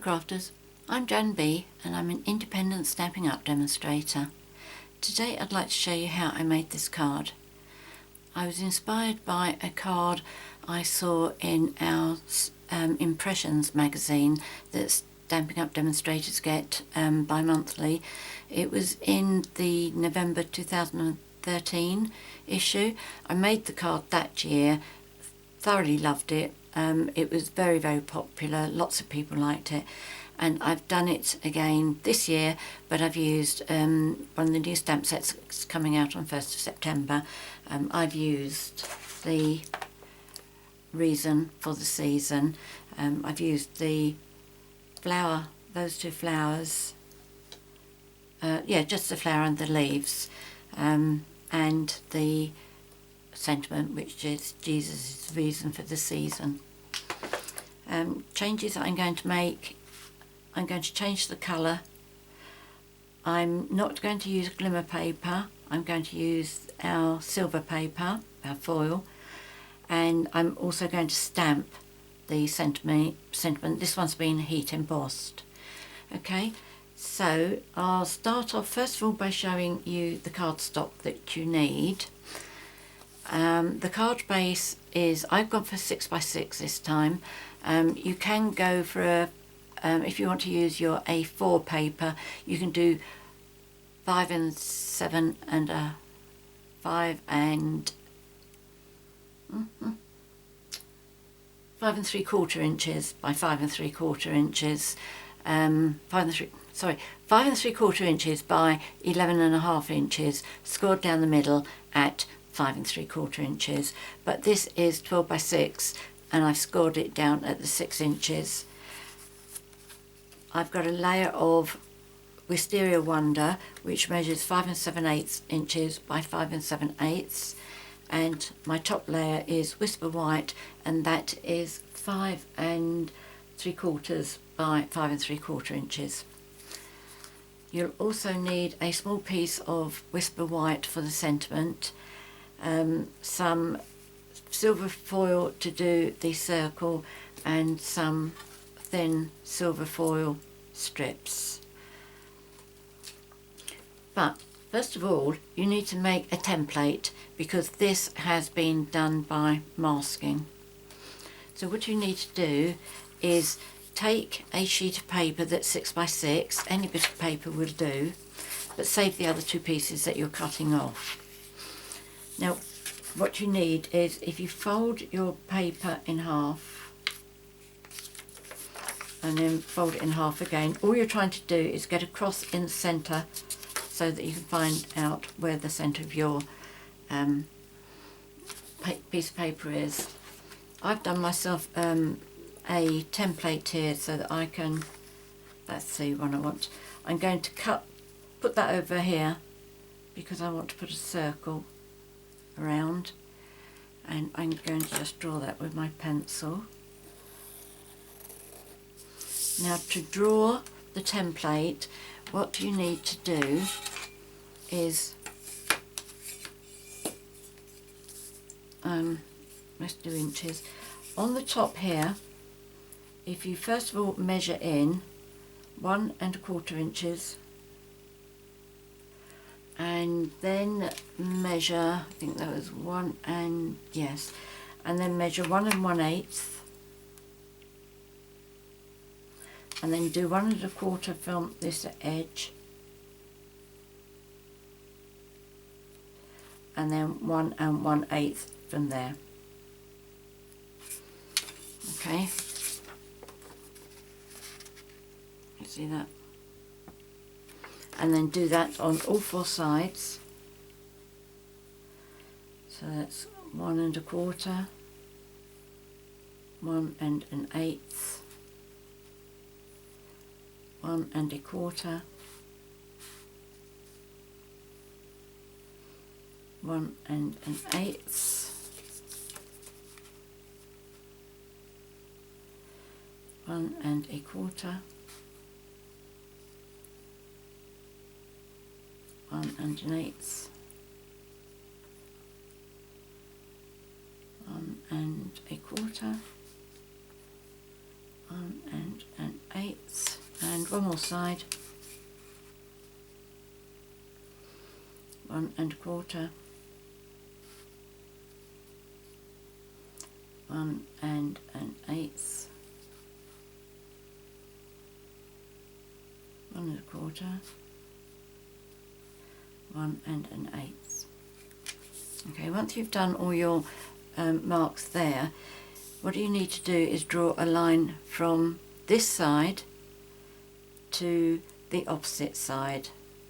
Hello crafters, I'm JanB and I'm an independent Stampin' Up demonstrator. Today I'd like to show you how I made this card. I was inspired by a card I saw in our Impressions magazine that Stampin' Up demonstrators get bi-monthly. It was in the November 2013 issue. I made the card that year, thoroughly loved it. It was very popular, lots of people liked it, and I've done it again this year, but I've used one of the new stamp sets that's coming out on 1st of September. I've used the Reason for the Season. I've used the flower, those two flowers, yeah, just the flower and the leaves, and the sentiment, which is Jesus' reason for the season. Changes I'm going to make: I'm going to change the colour. I'm not going to use glimmer paper, I'm going to use our silver paper, our foil, and I'm also going to stamp the sentiment. This one's been heat embossed. Okay, so I'll start off first of all by showing you the cardstock that you need. The card base is, I've gone for 6x6 this time. You can go for a, if you want to use your A4 paper, you can do 5 and 7 and 5 and 5 inches by 5 3/4 inches. 5 3/4 inches by 11.5 inches, scored down the middle at 5 3/4 inches, but this is 12x6 and I've scored it down at the 6 inches. I've got a layer of Wisteria Wonder, which measures 5 7/8 inches by 5 7/8, and my top layer is Whisper White, and that is 5 3/4 by 5 3/4 inches. You'll also need a small piece of Whisper White for the sentiment, some silver foil to do the circle, and some thin silver foil strips. But first of all, you need to make a template, because this has been done by masking. So what you need to do is take a sheet of paper that's 6x6, any bit of paper will do, but save the other two pieces that you're cutting off. Now what you need is, if you fold your paper in half and then fold it in half again, all you're trying to do is get a cross in the centre so that you can find out where the centre of your piece of paper is. I've done myself a template here so that I can, that's the one I want. I'm going to put that over here because I want to put a circle around, and I'm going to just draw that with my pencil. Now to draw the template, what you need to do is, let's do inches. On the top here, if you first of all measure in 1 1/4 inches, and then measure, I think that was 1 and, yes, and then measure 1 1/8, and then do 1 1/4 from this edge, and then 1 1/8 from there. Okay, you see that? And then do that on all 4 sides. So that's 1 1/4, 1 1/8, 1 1/4, 1 1/8, 1 1/4, 1 1/8, 1 1/4, 1 1/8, one more side, 1 1/4, 1 1/8, 1 1/4, 1 1/8. Okay, once you've done all your marks there, what you need to do is draw a line from this side to the opposite side.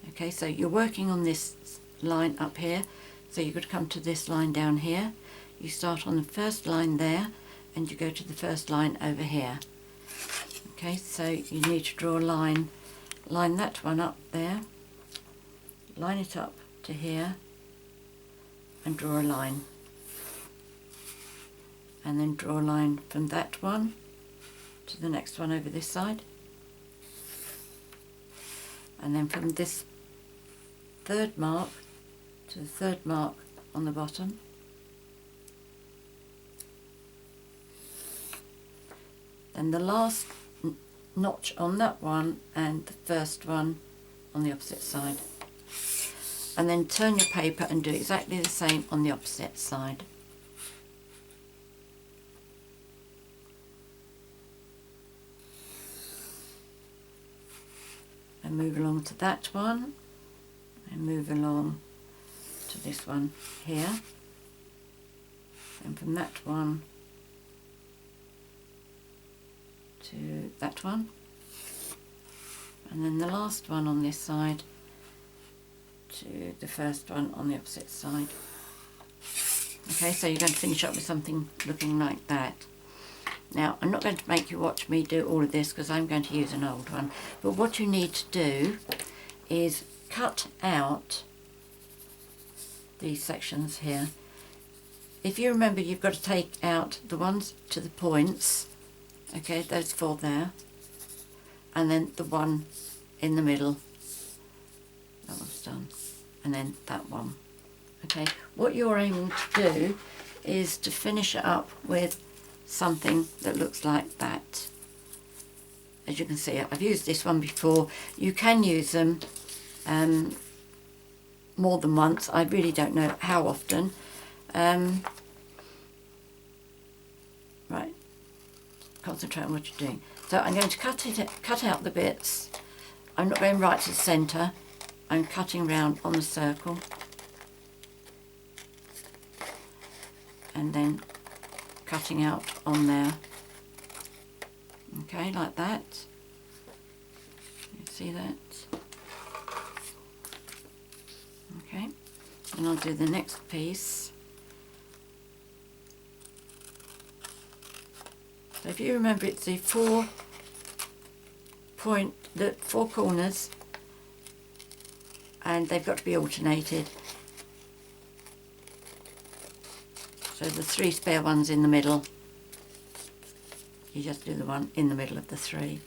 Okay, so you're working on this line up here, so you've got to come to this line down here. You start on the first line there and you go to the first line over here. Okay, so you need to draw a line that one up there, line it up to here and draw a line, and then draw a line from that one to the next one over this side, and then from this third mark to the third mark on the bottom, then the last notch on that one and the first one on the opposite side, and then turn your paper and do exactly the same on the opposite side. And move along to that one, and move along to this one here, and from that one to that one, and then the last one on this side to the first one on the opposite side. Okay, so you're going to finish up with something looking like that. Now, I'm not going to make you watch me do all of this because I'm going to use an old one, but what you need to do is cut out these sections here. If you remember, you've got to take out the ones to the points, okay, those 4 there, and then the one in the middle, that one's done, and then that one. Okay, what you're aiming to do is to finish it up with something that looks like that. As you can see, I've used this one before. You can use them more than once. I really don't know how often. Right, concentrate on what you're doing. So I'm going to cut out the bits. I'm not going right to the centre. I'm cutting round on the circle, and then cutting out on there. Okay, like that. You see that? Okay, and I'll do the next piece. So if you remember, it's the 4 corners, and they've got to be alternated. So the 3 spare ones in the middle, you just do the one in the middle of the 3.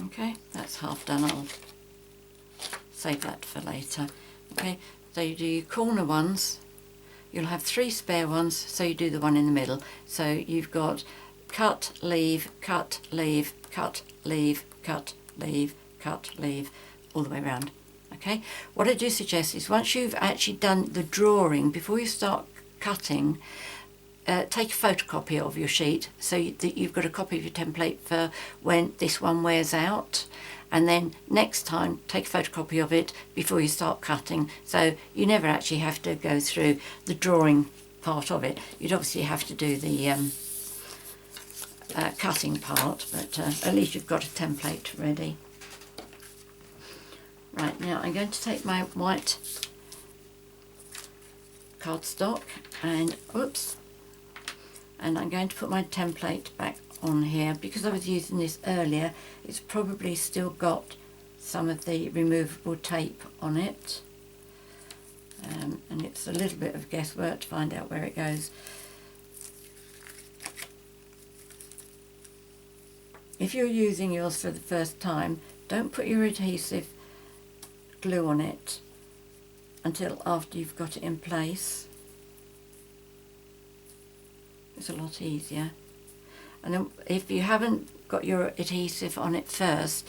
Okay, that's half done. I'll save that for later. Okay, so you do your corner ones. You'll have 3 spare ones, so you do the one in the middle. So you've got cut, leave, cut, leave, cut, leave, cut, leave, cut, leave, all the way around. Okay, what I do suggest is once you've actually done the drawing, before you start cutting, take a photocopy of your sheet so that you've got a copy of your template for when this one wears out, and then next time take a photocopy of it before you start cutting, so you never actually have to go through the drawing part of it. You'd obviously have to do the cutting part, but at least you've got a template ready. Right, now I'm going to take my white cardstock and I'm going to put my template back on here. Because I was using this earlier, it's probably still got some of the removable tape on it, and it's a little bit of guesswork to find out where it goes. if you're using yours for the first time, don't put your adhesive glue on it until after you've got it in place. It's a lot easier. And then if you haven't got your adhesive on it first,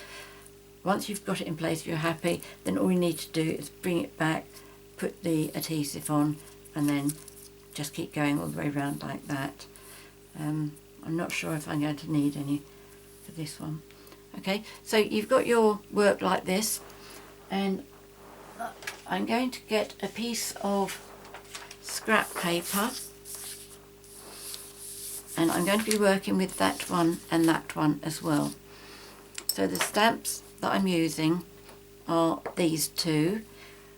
once you've got it in place, if you're happy, then all you need to do is bring it back, put the adhesive on, and then just keep going all the way around like that. I'm not sure if I'm going to need any for this one. Okay, so you've got your work like this, and I'm going to get a piece of scrap paper, and I'm going to be working with that one and that one as well. So the stamps that I'm using are these two,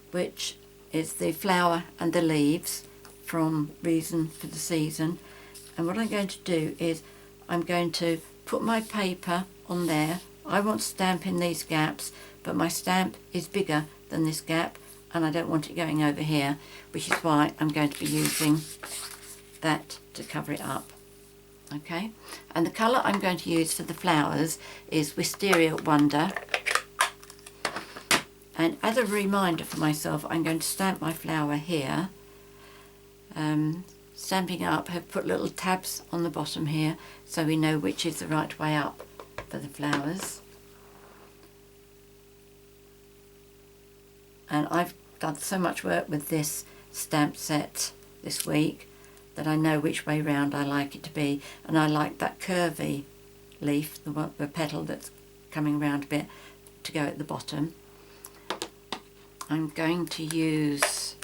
which is the flower and the leaves from Reason for the Season. And what I'm going to do is I'm going to put my paper on there. I want to stamp in these gaps, but my stamp is bigger than this gap and I don't want it going over here, which is why I'm going to be using that to cover it up. Okay, and the colour I'm going to use for the flowers is Wisteria Wonder. And as a reminder for myself, I'm going to stamp my flower here. Stampin' Up have put little tabs on the bottom here so we know which is the right way up for the flowers. And I've done so much work with this stamp set this week that I know which way round I like it to be, and I like that curvy leaf, the petal that's coming round a bit, to go at the bottom. I'm going to use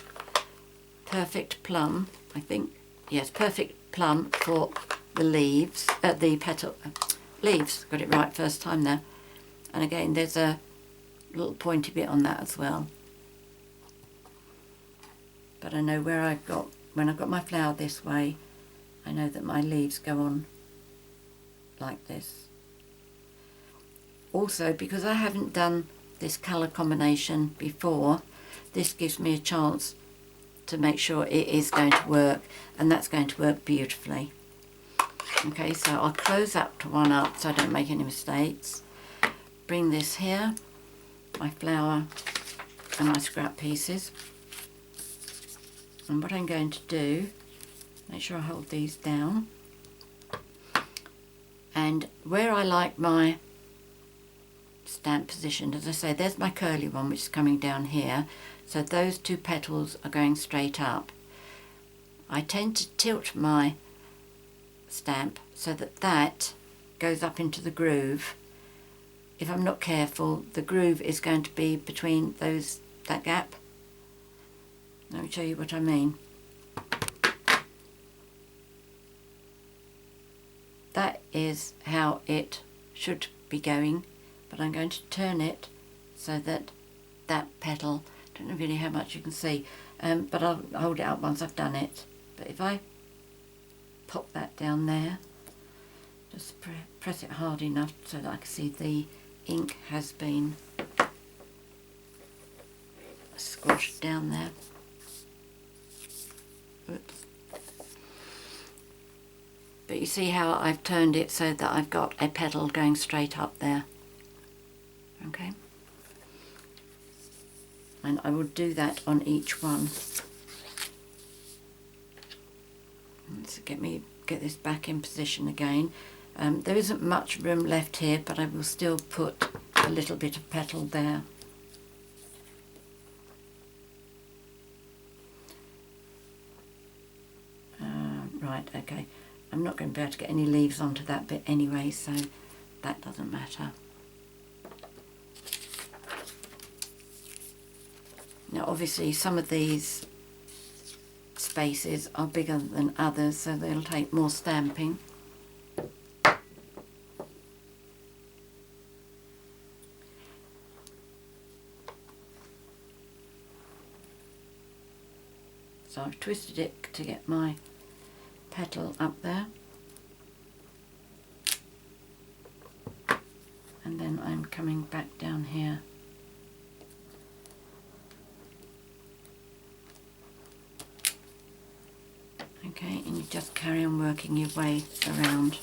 Perfect Plum, I think. Yes, Perfect Plum for the leaves, the petal, leaves, got it right first time there. And again, there's a little pointy bit on that as well. But I know where I've got, when I've got my flower this way, I know that my leaves go on like this. Also, because I haven't done this colour combination before, this gives me a chance to make sure it is going to work, and that's going to work beautifully. Okay, so I'll close that one up so I don't make any mistakes. Bring this here, my flower and my scrap pieces. And what I'm going to do, make sure I hold these down, and where I like my stamp positioned, as I say, there's my curly one which is coming down here, so those two petals are going straight up. I tend to tilt my stamp so that that goes up into the groove. If I'm not careful, the groove is going to be between that gap. Let me show you what I mean. That is how it should be going, but I'm going to turn it so that that petal, I don't know really how much you can see, but I'll hold it out once I've done it. But if I pop that down there, just press it hard enough so that I can see the ink has been squashed down there. Oops. But you see how I've turned it so that I've got a petal going straight up there. Okay. And I will do that on each one. Let's get this back in position again. There isn't much room left here, but I will still put a little bit of petal there. Right, okay. I'm not going to be able to get any leaves onto that bit anyway, so that doesn't matter. Now obviously some of these spaces are bigger than others, so they'll take more stamping. So I've twisted it to get my petal up there, and then I'm coming back down here. Okay, and you just carry on working your way around.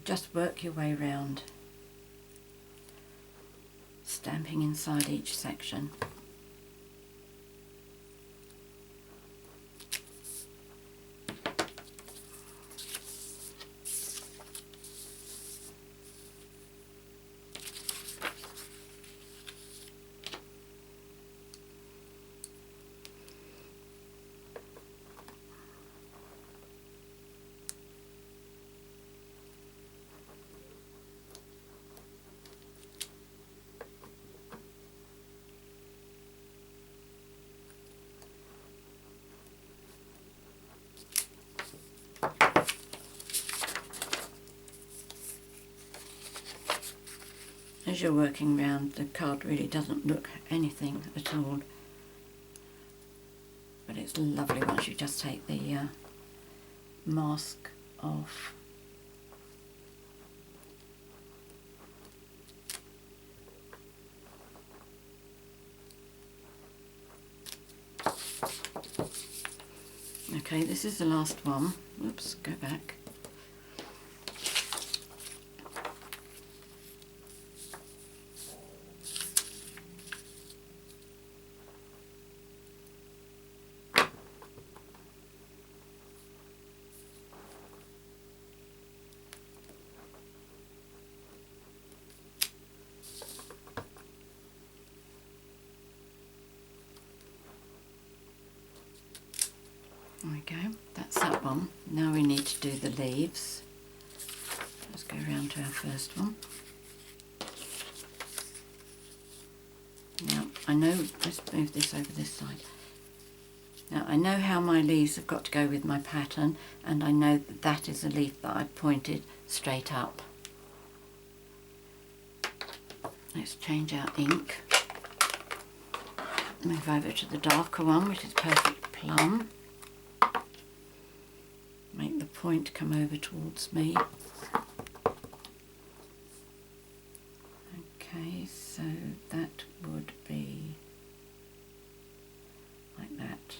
just work your way around, stamping inside each section. As you're working round, the card really doesn't look anything at all, but it's lovely once you just take the mask off. Okay, this is the last one. Oops, go back. There we go, that's that one. Now we need to do the leaves. Let's go around to our first one. Now I know, let's move this over this side. Now I know how my leaves have got to go with my pattern, and I know that that is a leaf that I pointed straight up. Let's change our ink. Move over to the darker one, which is Perfect Plum. Make the point come over towards me. Okay, so that would be like that.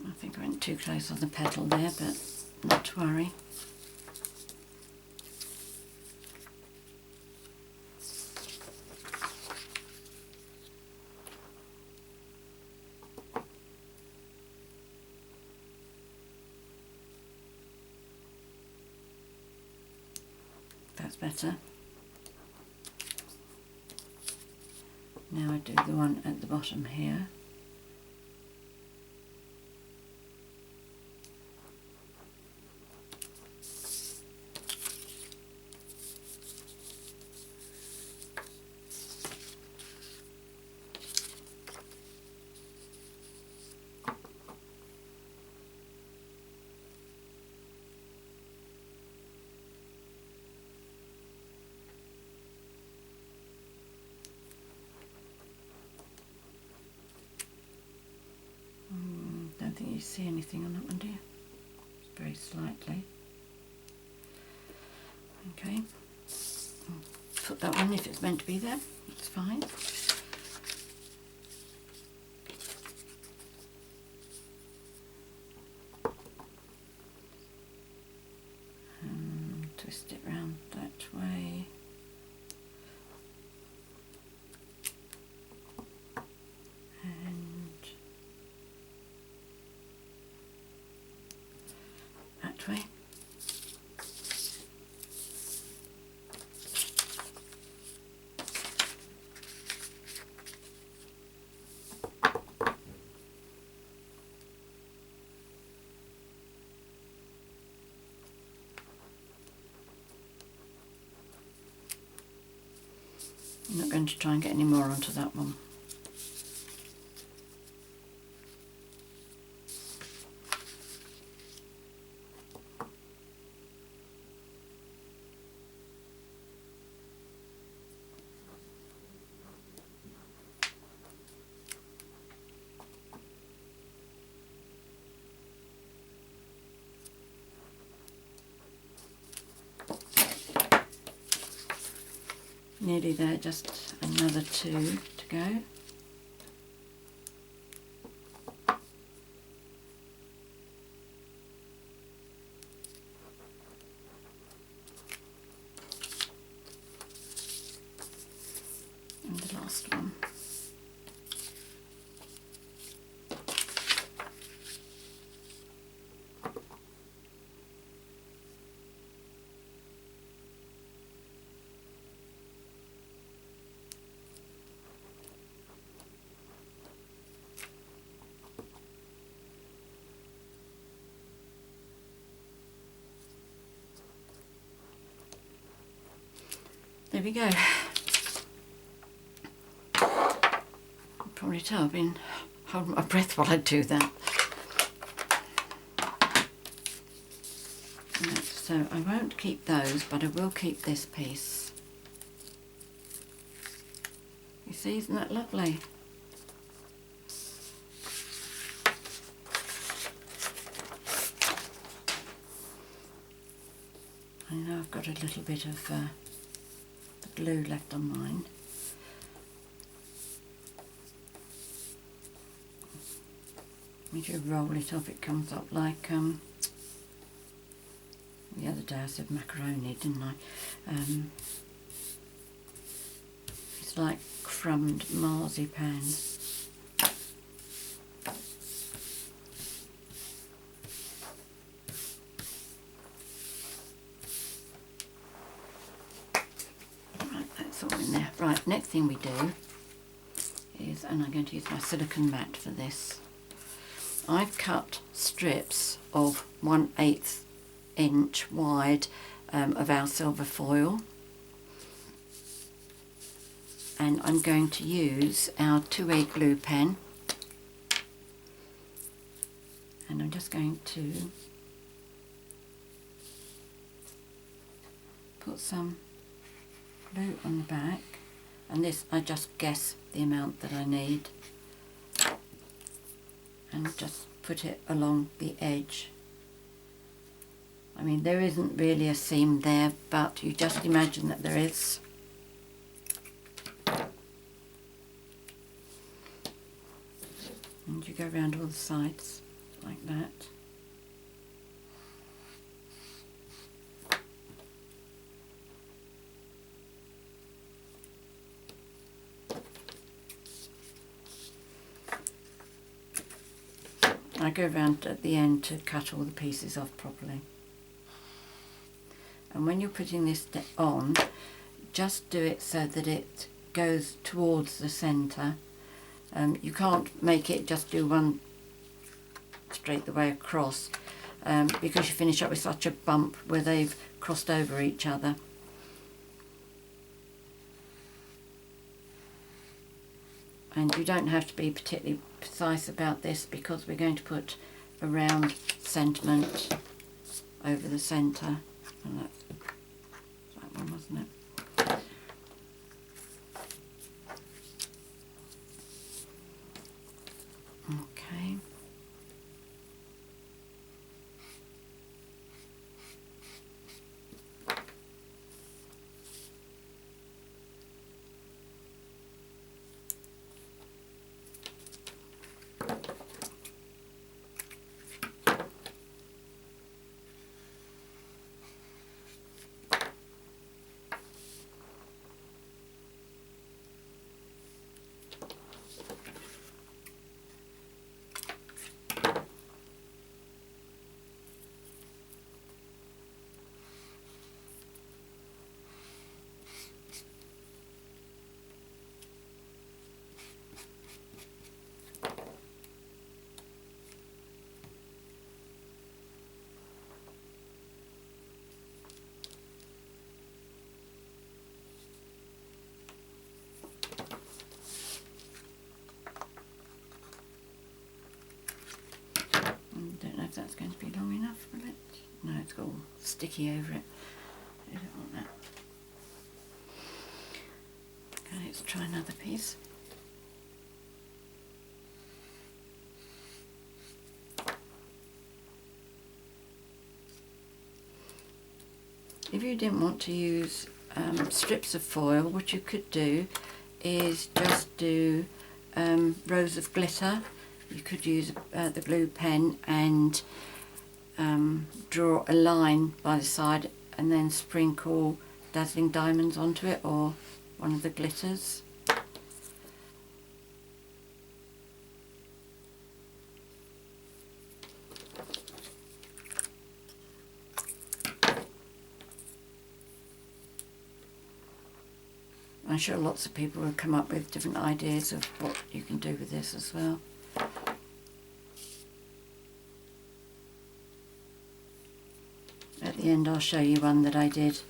I think I went too close on the petal there, but not to worry. That's better. Now I do the one at the bottom here. Don't think you see anything on that one, do you? Just very slightly. Okay. Put that one if it's meant to be there. It's fine. Twist it round that way. Way. I'm not going to try and get any more onto that one. Nearly there, just another two to go. last one. There we go. You'll probably tell I've been holding my breath while I do that. Right, so I won't keep those, but I will keep this piece. You see, isn't that lovely? I know I've got a little bit of the glue left on mine. If you roll it up, it comes up like the other day I said macaroni, didn't I? It's like crumbed marzipan. Right, next thing we do is, and I'm going to use my silicone mat for this, I've cut strips of 1/8 inch wide of our silver foil, and I'm going to use our 2A glue pen, and I'm just going to put some glue on the back, and this I just guess the amount that I need and just put it along the edge. I mean, there isn't really a seam there, but you just imagine that there is. And you go around all the sides like that. I go around at the end to cut all the pieces off properly. And when you're putting this on, just do it so that it goes towards the centre. You can't make it just do one straight the way across, because you finish up with such a bump where they've crossed over each other. And you don't have to be particularly precise about this, because we're going to put a round sentiment over the centre. And that's that one, wasn't it? Okay. Don't know if that's going to be long enough, will it? No, it's got all sticky over it. I don't want that. Okay, let's try another piece. If you didn't want to use strips of foil, what you could do is just do rows of glitter. You could use the glue pen and draw a line by the side and then sprinkle dazzling diamonds onto it, or one of the glitters. I'm sure lots of people will come up with different ideas of what you can do with this as well. At the end I'll show you one that I did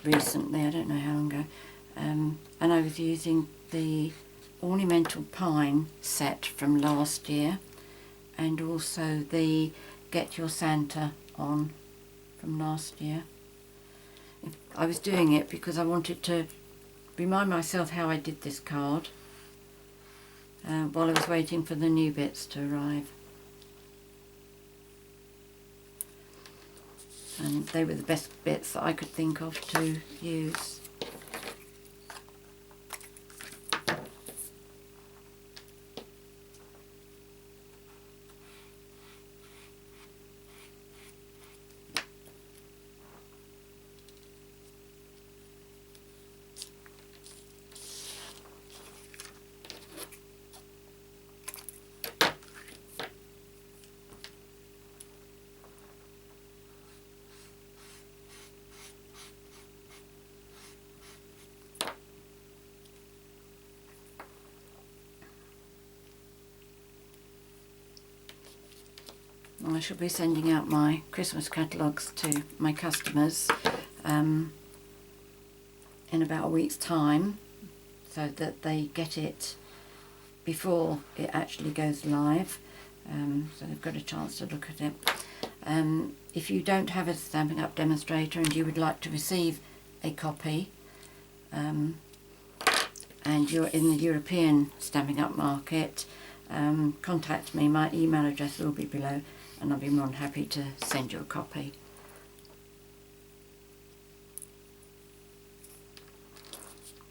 recently, I don't know how long ago, and I was using the Ornamental Pine set from last year and also the Get Your Santa on from last year. I was doing it because I wanted to remind myself how I did this card while I was waiting for the new bits to arrive. And they were the best bits that I could think of to use. I shall be sending out my Christmas catalogues to my customers in about a week's time, so that they get it before it actually goes live, so they've got a chance to look at it. If you don't have a Stampin' Up demonstrator and you would like to receive a copy, and you're in the European Stampin' Up market, contact me. My email address will be below, and I'll be more than happy to send you a copy.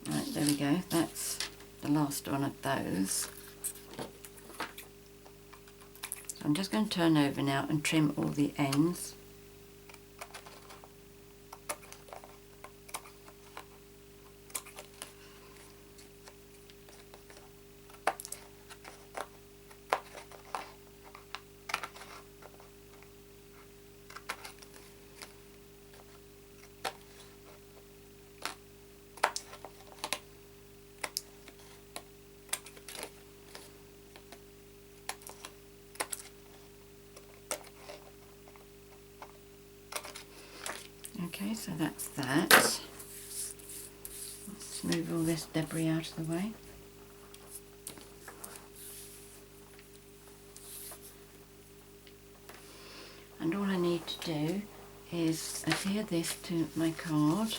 Right, there we go, that's the last one of those. So I'm just going to turn over now and trim all the ends. Okay, so that's that. Let's move all this debris out of the way. And all I need to do is adhere this to my card.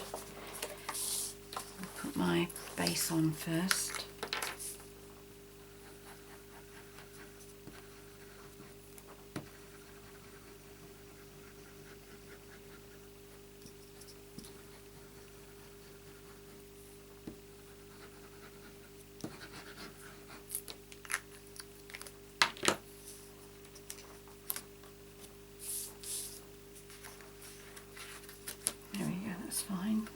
I'll put my base on first. There we go, that's fine.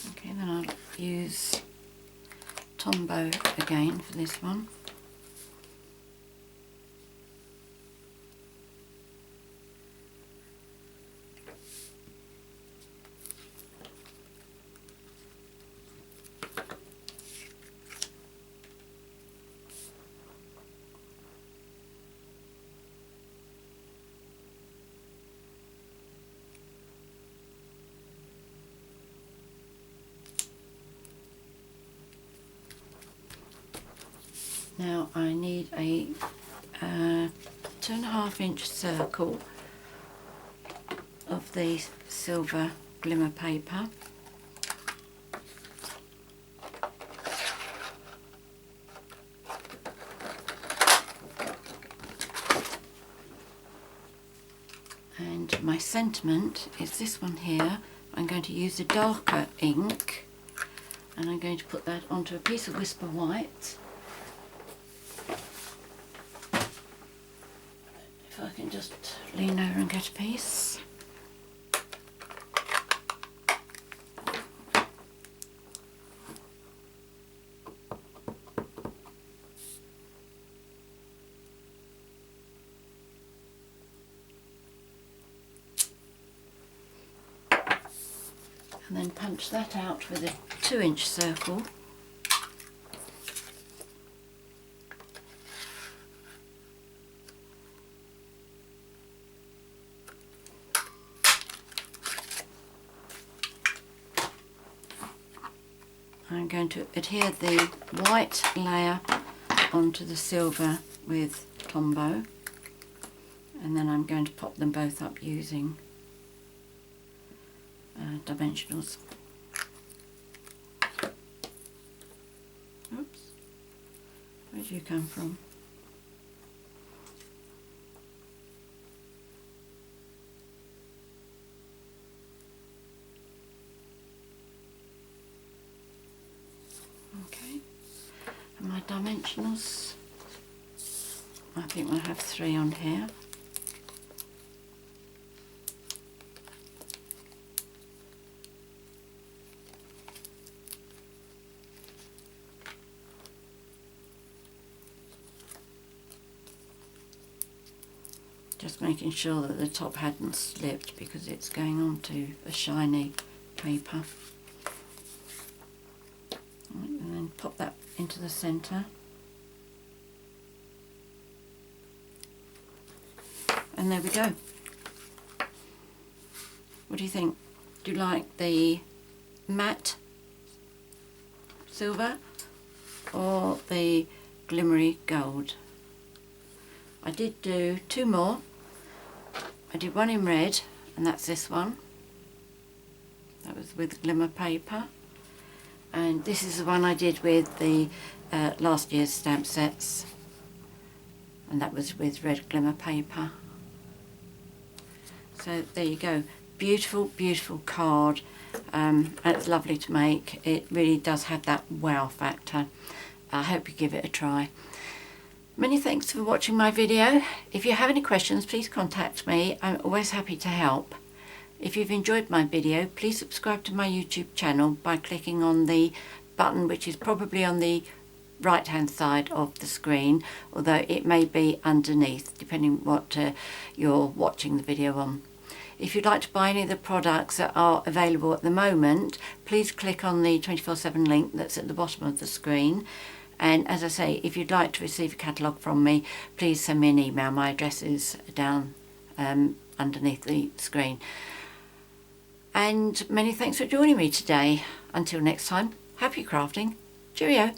Okay, then I'll use Tombow again for this one. Now I need a 2.5 inch circle of the silver glimmer paper. And my sentiment is this one here. I'm going to use a darker ink and I'm going to put that onto a piece of Whisper White. If I can just lean over and get a piece. and then punch that out with a 2-inch circle. I'm going to adhere the white layer onto the silver with Tombow, and then I'm going to pop them both up using dimensionals. Oops, where did you come from? Okay, and my dimensionals, I think we'll have 3 on here. Just making sure that the top hadn't slipped because it's going onto a shiny paper. And then pop that into the centre. And there we go. What do you think? Do you like the matte silver or the glimmery gold? I did do 2 more. I did one in red, and that's this one. That was with glimmer paper. And this is the one I did with the last year's stamp sets. And that was with red glimmer paper. So there you go. Beautiful, beautiful card. And it's lovely to make. It really does have that wow factor. I hope you give it a try. Many thanks for watching my video. If you have any questions, please contact me. I'm always happy to help. If you've enjoyed my video, please subscribe to my YouTube channel by clicking on the button which is probably on the right hand side of the screen, although it may be underneath depending what you're watching the video on. If you'd like to buy any of the products that are available at the moment, please click on the 24/7 link that's at the bottom of the screen. And as I say, if you'd like to receive a catalogue from me, please send me an email. My address is down underneath the screen. And many thanks for joining me today. Until next time, happy crafting. Cheerio.